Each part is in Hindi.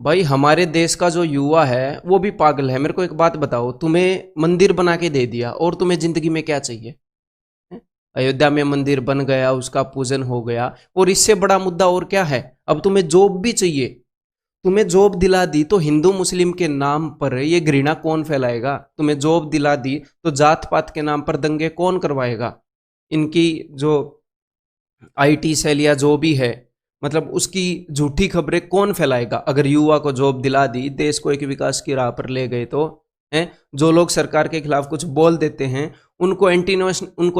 भाई हमारे देश का जो युवा है वो भी पागल है। मेरे को एक बात बताओ, तुम्हें मंदिर बना के दे दिया और तुम्हें जिंदगी में क्या चाहिए? हैं? अयोध्या में मंदिर बन गया, उसका पूजन हो गया, और इससे बड़ा मुद्दा और क्या है? अब तुम्हें जॉब भी चाहिए। तुम्हें जॉब दिला दी तो हिंदू मुस्लिम के नाम पर ये घृणा कौन फैलाएगा? तुम्हें जॉब दिला दी तो जात पात के नाम पर दंगे कौन करवाएगा? इनकी जो आईटी सेल या जो भी है, मतलब उसकी झूठी खबरें कौन फैलाएगा? अगर युवा को जॉब दिला दी, देश को एक विकास की राह पर ले गए तो हैं? जो लोग सरकार के खिलाफ कुछ बोल देते हैं उनको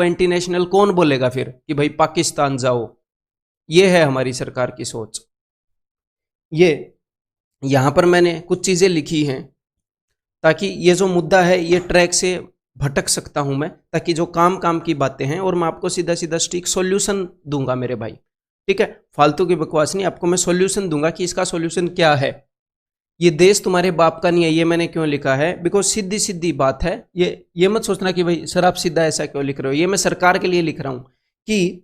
एंटी नेशनल कौन बोलेगा फिर कि भाई पाकिस्तान जाओ? ये है हमारी सरकार की सोच। ये यहां पर मैंने कुछ चीजें लिखी हैं ताकि ये जो मुद्दा है ये ट्रैक से भटक सकता हूं मैं, ताकि जो काम काम की बातें हैं और मैं आपको सीधा सीधा स्टिक सॉल्यूशन दूंगा मेरे भाई। ठीक है, फालतू की बकवास नहीं, आपको मैं सॉल्यूशन दूंगा कि इसका सॉल्यूशन क्या है। ये देश तुम्हारे बाप का नहीं है, ये मैंने क्यों लिखा है? बिकॉज सीधी सीधी बात है। ये मत सोचना कि भाई सर आप सीधा ऐसा क्यों लिख रहे हो। ये मैं सरकार के लिए लिख रहा हूं कि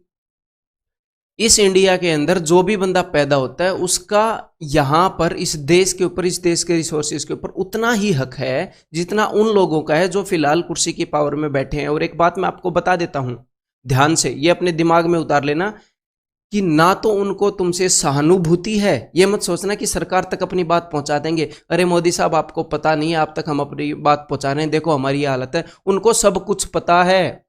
इस इंडिया के अंदर जो भी बंदा पैदा होता है उसका यहां पर इस देश के ऊपर, इस देश के रिसोर्सेज के ऊपर उतना ही हक है जितना उन लोगों का है जो फिलहाल कुर्सी की पावर में बैठे हैं। और एक बात मैं आपको बता देता हूं, ध्यान से ये अपने दिमाग में उतार लेना कि ना तो उनको तुमसे सहानुभूति है। ये मत सोचना कि सरकार तक अपनी बात पहुंचा देंगे। अरे मोदी साहब आपको पता नहीं है, आप तक हम अपनी बात पहुंचा रहे हैं, देखो हमारी हालत है। उनको सब कुछ पता है।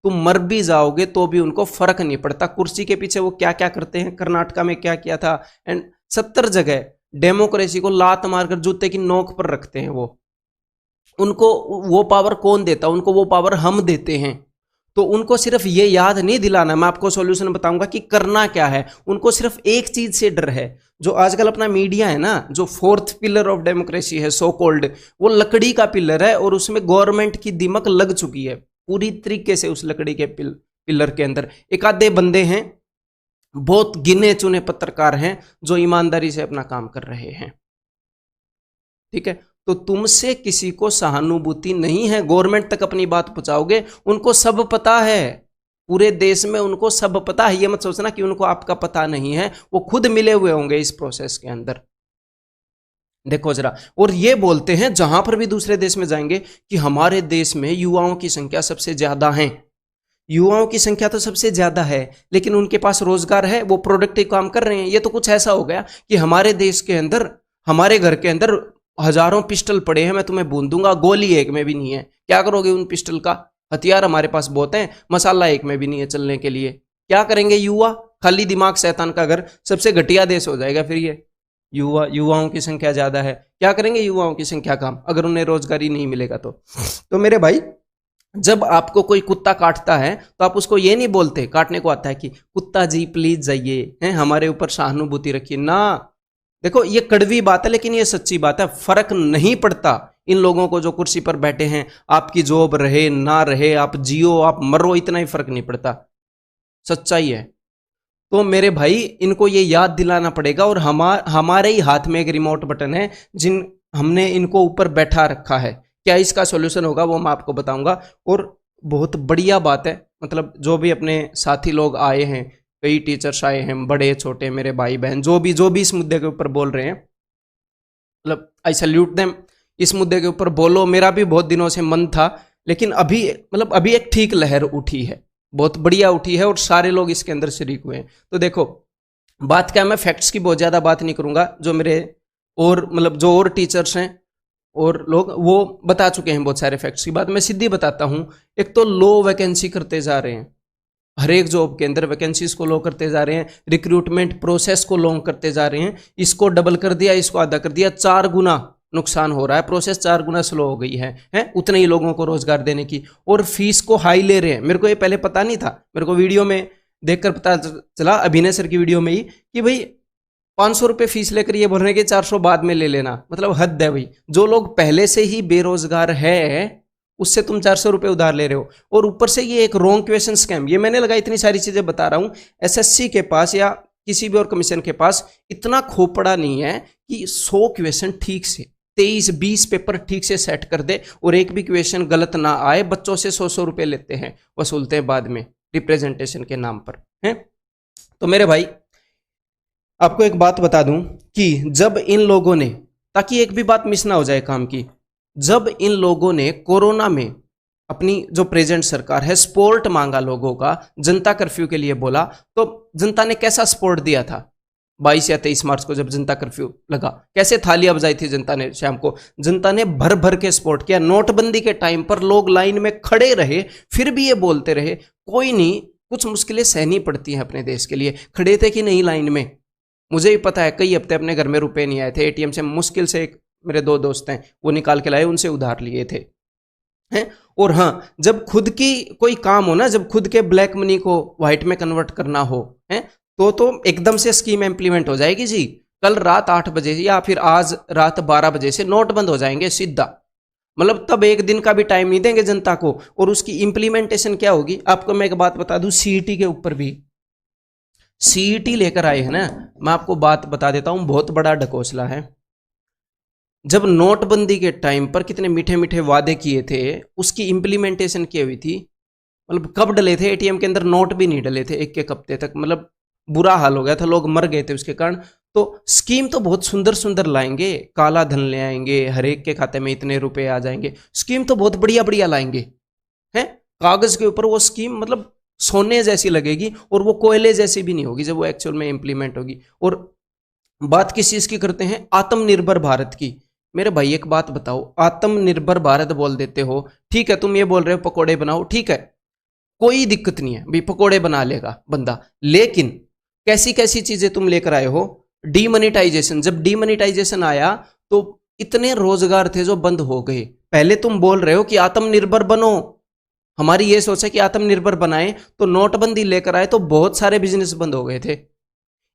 तुम मर भी जाओगे तो भी उनको फर्क नहीं पड़ता। कुर्सी के पीछे वो क्या क्या करते हैं, कर्नाटका में क्या किया था, एंड 70 जगह डेमोक्रेसी को लात मारकर जूते की नोक पर रखते हैं वो। उनको वो पावर कौन देता? उनको वो पावर हम देते हैं। तो उनको सिर्फ ये याद नहीं दिलाना, मैं आपको सॉल्यूशन बताऊंगा कि करना क्या है। उनको सिर्फ एक चीज से डर है, जो आजकल अपना मीडिया है ना, जो फोर्थ पिलर ऑफ डेमोक्रेसी है सो कॉल्ड, वो लकड़ी का पिलर है और उसमें गवर्नमेंट की दिमक लग चुकी है पूरी तरीके से। उस लकड़ी के पिलर के अंदर एक आधे बंदे हैं, बहुत गिने चुने पत्रकार हैं जो ईमानदारी से अपना काम कर रहे हैं। ठीक है, तो तुमसे किसी को सहानुभूति नहीं है। गवर्नमेंट तक अपनी बात पहुंचाओगे, उनको सब पता है, पूरे देश में उनको सब पता है। ये मत सोचना कि उनको आपका पता नहीं है, वो खुद मिले हुए होंगे इस प्रोसेस के अंदर। देखो जरा, और ये बोलते हैं जहां पर भी दूसरे देश में जाएंगे कि हमारे देश में युवाओं की संख्या सबसे ज्यादा है। युवाओं की संख्या तो सबसे ज्यादा है, लेकिन उनके पास रोजगार है, वो प्रोडक्टिव काम कर रहे हैं। ये तो कुछ ऐसा हो गया कि हमारे देश के अंदर, हमारे घर के अंदर हजारों पिस्टल पड़े हैं, मैं तुम्हें बूंद दूंगा, गोली एक में भी नहीं है। क्या करोगे उन पिस्टल का? हथियार हमारे पास बहुत है, मसाला एक में भी नहीं है चलने के लिए। क्या करेंगे युवा? खाली दिमाग शैतान का घर, सबसे घटिया देश हो जाएगा फिर ये। युवाओं की संख्या ज्यादा है, क्या करेंगे युवाओं की संख्या काम, अगर उन्हें रोजगार ही नहीं मिलेगा तो मेरे भाई, जब आपको कोई कुत्ता काटता है तो आप उसको ये नहीं बोलते, काटने को आता है, कि कुत्ता जी प्लीज जाइए, हैं हमारे ऊपर सहानुभूति रखिए ना। देखो ये कड़वी बात है लेकिन ये सच्ची बात है। फर्क नहीं पड़ता इन लोगों को जो कुर्सी पर बैठे हैं, आपकी जॉब रहे ना रहे, आप जियो आप मरो, इतना ही फर्क नहीं पड़ता। सच्चाई है। तो मेरे भाई इनको ये याद दिलाना पड़ेगा, और हमारे ही हाथ में एक रिमोट बटन है जिन हमने इनको ऊपर बैठा रखा है। क्या इसका सॉल्यूशन होगा वो मैं आपको बताऊंगा। और बहुत बढ़िया बात है, मतलब जो भी अपने साथी लोग आए हैं, कई टीचर्स आए हैं, बड़े छोटे, मेरे भाई बहन, जो भी इस मुद्दे के ऊपर बोल रहे हैं, मतलब आई सल्यूट देम। इस मुद्दे के ऊपर बोलो, मेरा भी बहुत दिनों से मन था, लेकिन अभी मतलब अभी एक ठीक लहर उठी है, बहुत बढ़िया उठी है, और सारे लोग इसके अंदर शरीक हुए हैं। तो देखो बात क्या, मैं फैक्ट्स की बहुत ज्यादा बात नहीं करूंगा, जो मेरे और मतलब जो और टीचर्स हैं और लोग वो बता चुके हैं बहुत सारे फैक्ट्स की बात, मैं सीधी बताता हूं। एक तो लो वैकेंसी करते जा रहे हैं, हर एक जॉब के अंदर वैकेंसीज को लो करते जा रहे हैं, रिक्रूटमेंट प्रोसेस को लॉन्ग करते जा रहे हैं। इसको डबल कर दिया, इसको आधा कर दिया, 4 गुना नुकसान हो रहा है, प्रोसेस 4 गुना स्लो हो गई है उतने ही लोगों को रोजगार देने की, और फीस को हाई ले रहे हैं। मेरे को ये पहले पता नहीं था, मेरे को वीडियो में देखकर पता चला, अभिनय सर की वीडियो में ही, कि भाई 500 रुपये फीस लेकर ये बोल रहे हैं कि 400 बाद में ले लेना। मतलब हद है भाई। जो लोग पहले से ही बेरोजगार है उससे तुम 400 रुपये उधार ले रहे हो, और ऊपर से ये एक रॉन्ग क्वेश्चन स्कैम। ये मैंने लगा, इतनी सारी चीजें बता रहा हूं, एसएससी के पास या किसी भी और कमीशन के पास इतना खोपड़ा नहीं है कि 100 क्वेश्चन ठीक से, 23-20 पेपर ठीक से सेट कर दे और एक भी क्वेश्चन गलत ना आए। बच्चों से 100-100 रुपये लेते हैं, वसूलते हैं बाद में रिप्रेजेंटेशन के नाम पर, हैं। तो मेरे भाई आपको एक बात बता दूं कि जब इन लोगों ने, ताकि एक भी बात मिस ना हो जाए काम की, जब इन लोगों ने कोरोना में अपनी जो प्रेजेंट सरकार है सपोर्ट मांगा लोगों का, जनता कर्फ्यू के लिए बोला, तो जनता ने कैसा सपोर्ट दिया था? 22 या 23 मार्च को जब जनता कर्फ्यू लगा, कैसे थालियां बजाई थी जनता ने शाम को? जनता ने भर भर के सपोर्ट किया। नोटबंदी के टाइम पर लोग लाइन में खड़े रहे, फिर भी ये बोलते रहे कोई नहीं, कुछ मुश्किलें सहनी पड़ती हैं अपने देश के लिए। खड़े थे कि नहीं लाइन में? मुझे भी पता है, कई हफ्ते अपने घर में रुपए नहीं आए थे, एटीएम से मुश्किल से, एक मेरे 2 दोस्त हैं वो निकाल के लाए, उनसे उधार लिए थे, हैं। और हाँ, जब खुद की कोई काम हो ना, जब खुद के ब्लैक मनी को व्हाइट में कन्वर्ट करना हो, हैं, तो एकदम से स्कीम इंप्लीमेंट हो जाएगी जी। कल रात 8 बजे या फिर आज रात 12 बजे से नोट बंद हो जाएंगे सीधा। मतलब तब एक दिन का भी टाइम नहीं देंगे जनता को। और उसकी इंप्लीमेंटेशन क्या होगी? आपको मैं एक बात बता दूं, सीईटी के ऊपर भी सीईटी लेकर आए हैं ना। मैं आपको बात बता देता हूं, बहुत बड़ा ढकोसला है। जब नोटबंदी के टाइम पर कितने मीठे मीठे वादे किए थे, उसकी इंप्लीमेंटेशन की हुई थी? मतलब कब डले थे एटीएम के अंदर? नोट भी नहीं डले थे एक हफ्ते तक। मतलब बुरा हाल हो गया था, लोग मर गए थे उसके कारण। तो स्कीम तो बहुत सुंदर सुंदर लाएंगे, काला धन ले आएंगे, हर एक के खाते में इतने रुपए आ जाएंगे, स्कीम तो बहुत बढ़िया बढ़िया लाएंगे, हैं। कागज के ऊपर वो स्कीम मतलब सोने जैसी लगेगी, और वो कोयले जैसी भी नहीं होगी जब वो एक्चुअल में इंप्लीमेंट होगी। और बात किस चीज की करते हैं? आत्मनिर्भर भारत की। मेरे भाई एक बात बताओ, आत्मनिर्भर भारत बोल देते हो, ठीक है, तुम ये बोल रहे हो पकोड़े बनाओ, ठीक है, कोई दिक्कत नहीं है भाई, पकोड़े बना लेगा बंदा। लेकिन कैसी कैसी चीजें तुम लेकर आए हो? डीमोनेटाइजेशन। जब डीमोनेटाइजेशन आया तो इतने रोजगार थे जो बंद हो गए। पहले तुम बोल रहे हो कि आत्मनिर्भर बनो, हमारी ये सोच है कि आत्मनिर्भर बनाए, तो नोटबंदी लेकर आए तो बहुत सारे बिजनेस बंद हो गए थे।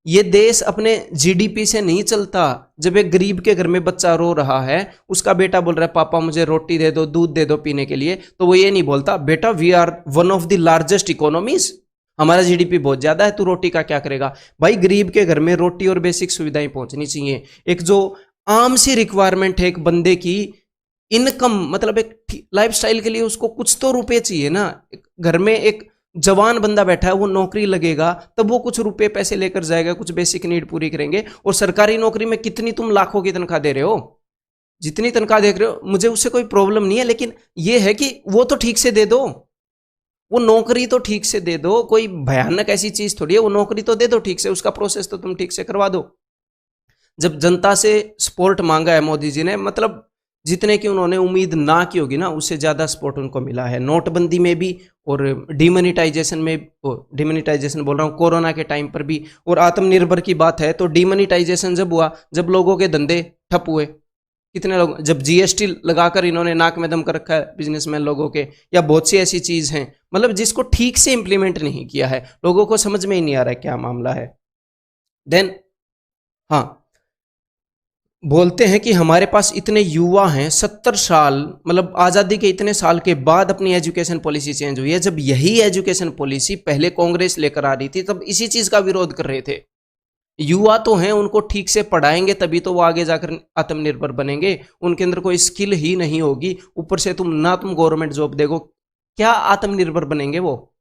ये देश अपने जीडीपी से नहीं चलता। जब एक गरीब के घर में बच्चा रो रहा है, उसका बेटा बोल रहा है पापा मुझे रोटी दे दो, दूध दे दो पीने के लिए, तो वो ये नहीं बोलता बेटा we are one of the largest economies, हमारा जीडीपी बहुत ज्यादा है, तू रोटी का क्या करेगा? भाई गरीब के घर में रोटी और बेसिक सुविधाएं पहुंचनी चाहिए। एक जो आम सी रिक्वायरमेंट है एक बंदे की, इनकम, मतलब एक लाइफस्टाइल के लिए उसको कुछ तो रुपए चाहिए ना। घर में एक जवान बंदा बैठा है, वो नौकरी लगेगा तब वो कुछ रुपए पैसे लेकर जाएगा, कुछ बेसिक नीड पूरी करेंगे। और सरकारी नौकरी में कितनी तुम लाखों की तनख्वाह दे रहे हो, जितनी तनख्वाह देख रहे हो, मुझे उससे कोई प्रॉब्लम नहीं है, लेकिन ये है कि वो तो ठीक से दे दो, वो नौकरी तो ठीक से दे दो। कोई भयानक ऐसी चीज थोड़ी है, वो नौकरी तो दे दो ठीक से, उसका प्रोसेस तो तुम ठीक से करवा दो। जब जनता से सपोर्ट मांगा है मोदी जी ने, मतलब जितने की उन्होंने उम्मीद ना की होगी ना, उससे ज्यादा सपोर्ट उनको मिला है। नोटबंदी में भी और डिमोनेटाइजेशन में, डिमोनेटाइजेशन बोल रहा हूँ, कोरोना के टाइम पर भी। और आत्मनिर्भर की बात है तो डिमोनेटाइजेशन जब हुआ, जब लोगों के धंधे ठप हुए, कितने लोग, जब जीएसटी लगाकर इन्होंने नाक में दम कर रखा है बिजनेसमैन लोगों के, या बहुत सी ऐसी चीज हैं मतलब जिसको ठीक से इंप्लीमेंट नहीं किया है, लोगों को समझ में ही नहीं आ रहा है क्या मामला है। देन हाँ, बोलते हैं कि हमारे पास इतने युवा हैं, 70 साल, मतलब आज़ादी के इतने साल के बाद अपनी एजुकेशन पॉलिसी चेंज हुई है। जब यही एजुकेशन पॉलिसी पहले कांग्रेस लेकर आ रही थी, तब इसी चीज़ का विरोध कर रहे थे। युवा तो हैं, उनको ठीक से पढ़ाएंगे तभी तो वो आगे जाकर आत्मनिर्भर बनेंगे। उनके अंदर कोई स्किल ही नहीं होगी, ऊपर से तुम गवर्नमेंट जॉब देखो, क्या आत्मनिर्भर बनेंगे वो?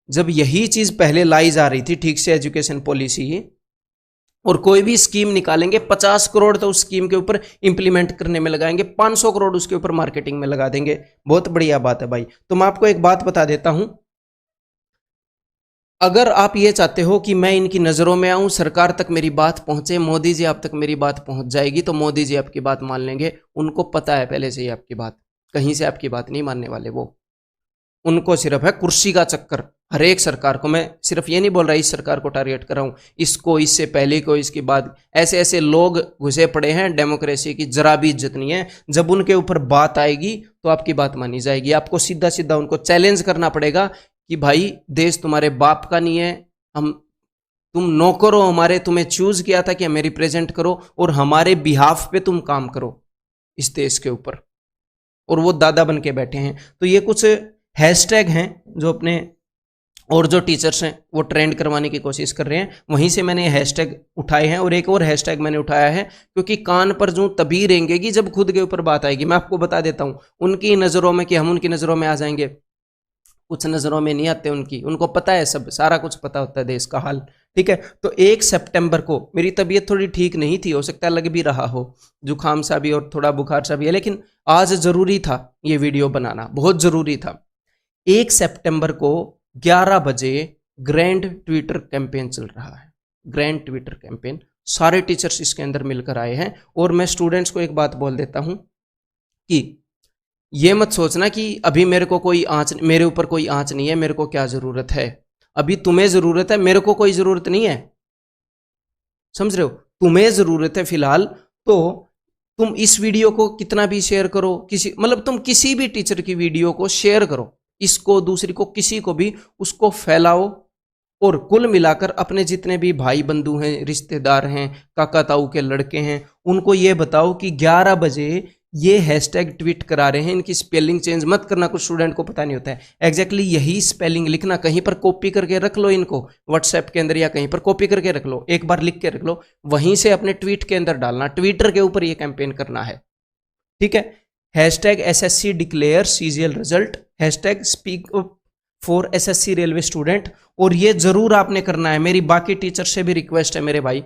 जब यही चीज़ पहले लाई जा रही थी ठीक से एजुकेशन पॉलिसी, और कोई भी स्कीम निकालेंगे 50 करोड़ तो उस स्कीम के ऊपर इंप्लीमेंट करने में लगाएंगे, 500 करोड़ उसके ऊपर मार्केटिंग में लगा देंगे। बहुत बढ़िया बात है भाई। तो मैं आपको एक बात बता देता हूं, अगर आप ये चाहते हो कि मैं इनकी नज़रों में आऊं, सरकार तक मेरी बात पहुंचे, मोदी जी आप तक मेरी बात पहुंच जाएगी, तो मोदी जी आपकी बात मान लेंगे। उनको पता है पहले से ही आपकी बात, कहीं से आपकी बात नहीं मानने वाले वो। उनको सिर्फ है कुर्सी का चक्कर। हर एक सरकार को, मैं सिर्फ ये नहीं बोल रहा इस सरकार को टारगेट कर रहा हूं, इसको, इससे पहले को, इसके बाद, ऐसे ऐसे लोग घुसे पड़े हैं, डेमोक्रेसी की जरा भी इज्जत नहीं है। जब उनके ऊपर बात आएगी तो आपकी बात मानी जाएगी। आपको सीधा सीधा उनको चैलेंज करना पड़ेगा कि भाई देश तुम्हारे बाप का नहीं है, हम, तुम नौकर हो हमारे, तुम्हें चूज किया था कि हमें रिप्रेजेंट करो और हमारे बिहाफ पे तुम काम करो इस देश के ऊपर। और वो दादा बन के बैठे हैं। तो ये कुछ हैशटैग हैं जो अपने, और जो टीचर्स हैं वो ट्रेंड करवाने की कोशिश कर रहे हैं, वहीं से मैंने हैशटैग उठाए हैं। और एक और हैशटैग मैंने उठाया है क्योंकि कान पर जूं तभी रेंगेगी जब खुद के ऊपर बात आएगी। मैं आपको बता देता हूं, उनकी नज़रों में कि हम उनकी नज़रों में आ जाएंगे, कुछ नजरों में नहीं आते उनकी, उनको पता है, सब सारा कुछ पता होता है देश का हाल। ठीक है, तो 1 सितंबर को मेरी तबीयत थोड़ी ठीक नहीं थी, हो सकता है लग भी रहा हो, जुकाम सा भी और थोड़ा बुखार सा भी है, लेकिन आज जरूरी था ये वीडियो बनाना, बहुत जरूरी था। 1 सितंबर को 11 बजे ग्रैंड ट्विटर कैंपेन चल रहा है, ग्रैंड ट्विटर कैंपेन, सारे टीचर्स इसके अंदर मिलकर आए हैं। और मैं स्टूडेंट्स को एक बात बोल देता हूं कि ये मत सोचना कि अभी मेरे को कोई आंच, मेरे ऊपर कोई आंच नहीं है, मेरे को क्या जरूरत है, अभी तुम्हें जरूरत है, मेरे को कोई जरूरत नहीं है, समझ रहे हो, तुम्हें जरूरत है फिलहाल। तो तुम इस वीडियो को कितना भी शेयर करो, किसी मतलब तुम किसी भी टीचर की वीडियो को शेयर करो, इसको दूसरी को किसी को भी उसको फैलाओ, और कुल मिलाकर अपने जितने भी भाई बंधु हैं, रिश्तेदार हैं, काका ताऊ के लड़के हैं, उनको ये बताओ कि 11 बजे ये हैशटैग ट्वीट करा रहे हैं, इनकी स्पेलिंग चेंज मत करना, कुछ स्टूडेंट को पता नहीं होता है, एग्जैक्टली यही स्पेलिंग लिखना, कहीं पर कॉपी करके रख लो इनको, व्हाट्सएप के अंदर या कहीं पर कॉपी करके रख लो, एक बार लिख के रख लो, वहीं से अपने ट्वीट के अंदर डालना, ट्विटर के ऊपर ये कैंपेन करना है। ठीक है, hashtag SSC declare CGL result, hashtag speak for SSC railway student, और ये जरूर आपने करना है। मेरी बाकी टीचर से भी रिक्वेस्ट है मेरे भाई,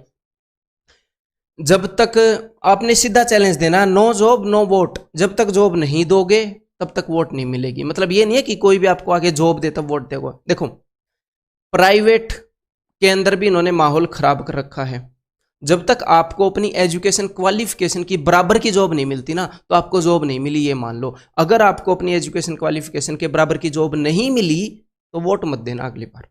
जब तक आपने सीधा चैलेंज देना, नो जॉब नो वोट, जब तक जॉब नहीं दोगे तब तक वोट नहीं मिलेगी। मतलब ये नहीं है कि कोई भी आपको आगे जॉब दे तब वोट देगा। देखो प्राइवेट के अंदर भी इन्होंने माहौल खराब कर रखा है, जब तक आपको अपनी एजुकेशन क्वालिफिकेशन की बराबर की जॉब नहीं मिलती ना, तो आपको जॉब नहीं मिली ये मान लो। अगर आपको अपनी एजुकेशन क्वालिफिकेशन के बराबर की जॉब नहीं मिली तो वोट मत देना अगली बार।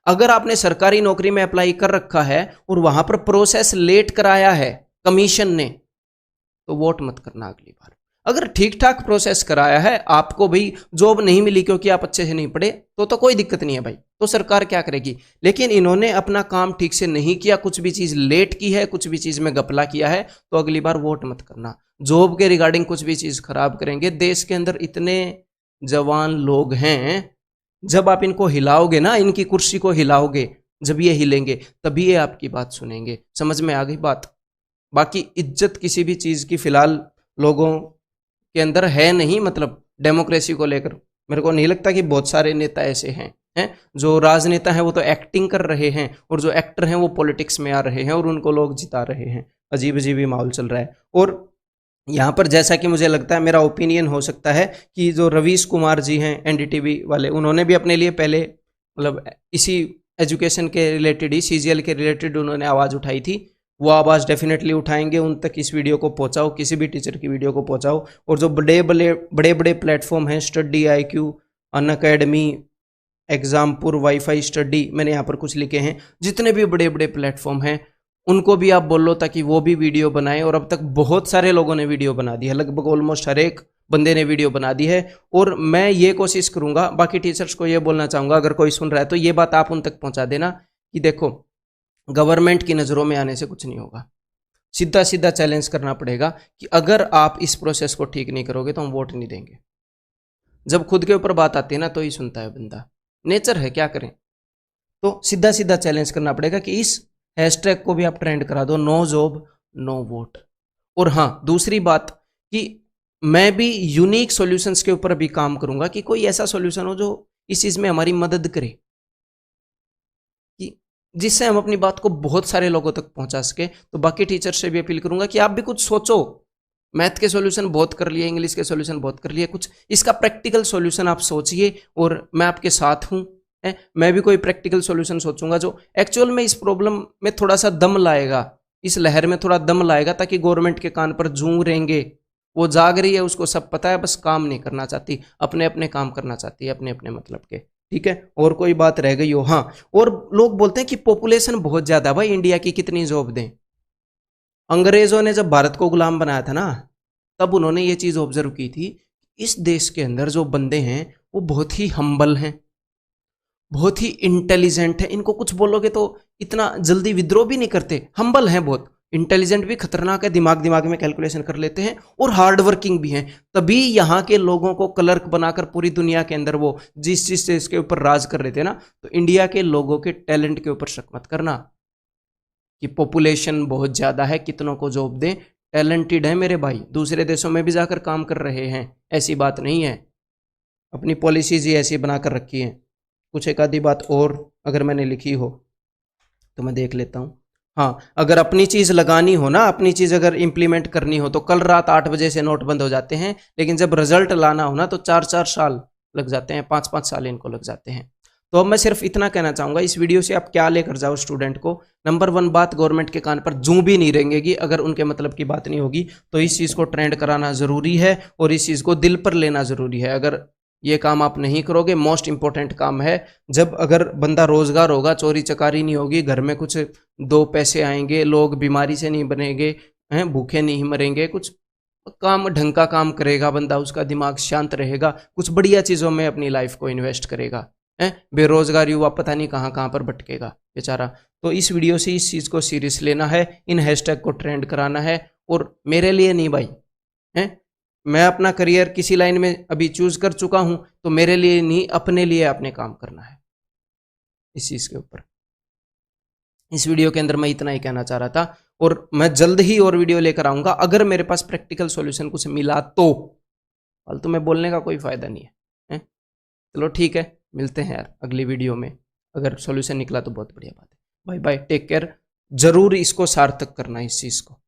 अगर आपने सरकारी नौकरी में अप्लाई कर रखा है और वहां पर प्रोसेस लेट कराया है कमीशन ने, तो वोट मत करना अगली बार। अगर ठीक ठाक प्रोसेस कराया है, आपको भी जॉब नहीं मिली क्योंकि आप अच्छे से नहीं पढ़े, तो कोई दिक्कत नहीं है भाई, तो सरकार क्या करेगी। लेकिन इन्होंने अपना काम ठीक से नहीं किया, कुछ भी चीज लेट की है, कुछ भी चीज में घपला किया है, तो अगली बार वोट मत करना। जॉब के रिगार्डिंग कुछ भी चीज खराब करेंगे, देश के अंदर इतने जवान लोग हैं, जब आप इनको हिलाओगे ना, इनकी कुर्सी को हिलाओगे, जब ये हिलेंगे तभी ये आपकी बात सुनेंगे। समझ में आ गई बात। बाकी इज्जत किसी भी चीज की फिलहाल लोगों के अंदर है नहीं, मतलब डेमोक्रेसी को लेकर मेरे को नहीं लगता कि बहुत सारे नेता ऐसे हैं जो राजनेता हैं वो तो एक्टिंग कर रहे हैं, और जो एक्टर हैं वो पॉलिटिक्स में आ रहे हैं और उनको लोग जिता रहे हैं। अजीब अजीब ही माहौल चल रहा है। और यहाँ पर जैसा कि मुझे लगता है, मेरा ओपिनियन हो सकता है कि जो रवीश कुमार जी हैं NDTV वाले, उन्होंने भी अपने लिए पहले मतलब इसी एजुकेशन के रिलेटेड ही, CGL के रिलेटेड उन्होंने आवाज़ उठाई थी, वो आवाज़ डेफिनेटली उठाएंगे, उन तक इस वीडियो को पहुँचाओ, किसी भी टीचर की वीडियो को पहुँचाओ। और जो बड़े बड़े प्लेटफॉर्म हैं, study IQ, Unacademy, Exampur, wifi study, मैंने यहाँ पर कुछ लिखे हैं, जितने भी बड़े बड़े प्लेटफॉर्म हैं उनको भी आप बोलो ताकि वो भी वीडियो बनाएं। और अब तक बहुत सारे लोगों ने वीडियो बना दी है, लगभग ऑलमोस्ट हर एक बंदे ने वीडियो बना दी है। और मैं ये कोशिश करूंगा, बाकी टीचर्स को ये बोलना चाहूँगा, अगर कोई सुन रहा है तो ये बात आप उन तक पहुँचा देना कि देखो गवर्नमेंट की नज़रों में आने से कुछ नहीं होगा, सीधा सीधा चैलेंज करना पड़ेगा कि अगर आप इस प्रोसेस को ठीक नहीं करोगे तो हम वोट नहीं देंगे। जब खुद के ऊपर बात आती है ना तो ही सुनता है बंदा, नेचर है, क्या करें। तो सीधा सीधा चैलेंज करना पड़ेगा कि इस हैशटैग को भी आप ट्रेंड करा दो, नो जॉब नो वोट। और हाँ, दूसरी बात कि मैं भी यूनिक सॉल्यूशंस के ऊपर भी काम करूंगा कि कोई ऐसा सॉल्यूशन हो जो इस चीज में हमारी मदद करे, कि जिससे हम अपनी बात को बहुत सारे लोगों तक पहुंचा सके। तो बाकी टीचर से भी अपील करूंगा कि आप भी कुछ सोचो। मैथ के सॉल्यूशन बहुत कर लिए, इंग्लिश के सॉल्यूशन बहुत कर लिए, कुछ इसका प्रैक्टिकल सॉल्यूशन आप सोचिए और मैं आपके साथ हूं। मैं भी कोई प्रैक्टिकल सॉल्यूशन सोचूंगा जो एक्चुअल में इस प्रॉब्लम में थोड़ा सा दम लाएगा, इस लहर में थोड़ा दम लाएगा, ताकि गवर्नमेंट के कान पर जूं रहेंगे। वो जाग रही है, उसको सब पता है, बस काम नहीं करना चाहती, अपने अपने काम करना चाहती है, अपने अपने मतलब के। ठीक है, और कोई बात रह गई हो? हाँ, और लोग बोलते हैं कि पॉपुलेशन बहुत ज्यादा, भाई इंडिया की कितनी जॉब दें। अंग्रेजों ने जब भारत को गुलाम बनाया था ना, तब उन्होंने ये चीज ऑब्जर्व की थी, इस देश के अंदर जो बंदे हैं वो बहुत ही हम्बल हैं, बहुत ही इंटेलिजेंट है, इनको कुछ बोलोगे तो इतना जल्दी विद्रोह भी नहीं करते, हम्बल हैं, बहुत इंटेलिजेंट भी, खतरनाक है, दिमाग में कैलकुलेशन कर लेते हैं, और हार्ड वर्किंग भी हैं। तभी यहाँ के लोगों को क्लर्क बनाकर पूरी दुनिया के अंदर वो जिस चीज से इसके ऊपर राज कर रहे थे ना। तो इंडिया के लोगों के टैलेंट के ऊपर शक मत करना कि पॉपुलेशन बहुत ज्यादा है, कितनों को जॉब दें, टैलेंटेड है मेरे भाई, दूसरे देशों में भी जाकर काम कर रहे हैं, ऐसी बात नहीं है। अपनी पॉलिसीज ही ऐसी बनाकर रखी हैं। कुछ एक आधी बात और अगर मैंने लिखी हो तो मैं देख लेता हूँ। हाँ, अगर अपनी चीज़ लगानी हो ना, अपनी चीज़ अगर इम्प्लीमेंट करनी हो तो कल रात 8 बजे से नोट बंद हो जाते हैं, लेकिन जब रिजल्ट लाना हो ना तो 4-4 साल लग जाते हैं, 5-5 साल इनको लग जाते हैं। तो अब मैं सिर्फ इतना कहना चाहूँगा इस वीडियो से, आप क्या लेकर जाओ स्टूडेंट को। नंबर 1 बात, गवर्नमेंट के कान पर जूं भी नहीं रेंगेगी अगर उनके मतलब की बात नहीं होगी। तो इस चीज़ को ट्रेंड कराना ज़रूरी है और इस चीज़ को दिल पर लेना ज़रूरी है। अगर ये काम आप नहीं करोगे, मोस्ट इंपॉर्टेंट काम है, जब अगर बंदा रोजगार होगा, चोरी चकारी नहीं होगी, घर में कुछ 2 पैसे आएंगे, लोग बीमारी से नहीं बनेंगे, हैं भूखे नहीं मरेंगे, कुछ काम ढंग का काम करेगा बंदा, उसका दिमाग शांत रहेगा, कुछ बढ़िया चीज़ों में अपनी लाइफ को इन्वेस्ट करेगा। हैं बेरोजगार युवा पता नहीं कहाँ कहाँ पर भटकेगा बेचारा। तो इस वीडियो से इस चीज़ को सीरियस लेना है, इन हैशटैग को ट्रेंड कराना है। और मेरे लिए नहीं भाई, हैं मैं अपना करियर किसी लाइन में अभी चूज कर चुका हूं, तो मेरे लिए नहीं, अपने लिए आपने काम करना है इस चीज के ऊपर। इस वीडियो के अंदर मैं इतना ही कहना चाह रहा था, और मैं जल्द ही और वीडियो लेकर आऊंगा अगर मेरे पास प्रैक्टिकल सॉल्यूशन कुछ मिला तो। फालतू में बोलने का कोई फायदा नहीं है, हैं? चलो ठीक है, मिलते हैं यार अगली वीडियो में। अगर सॉल्यूशन निकला तो बहुत बढ़िया बात है। Bye bye, take care. जरूर इसको सार्थक करना इस चीज को।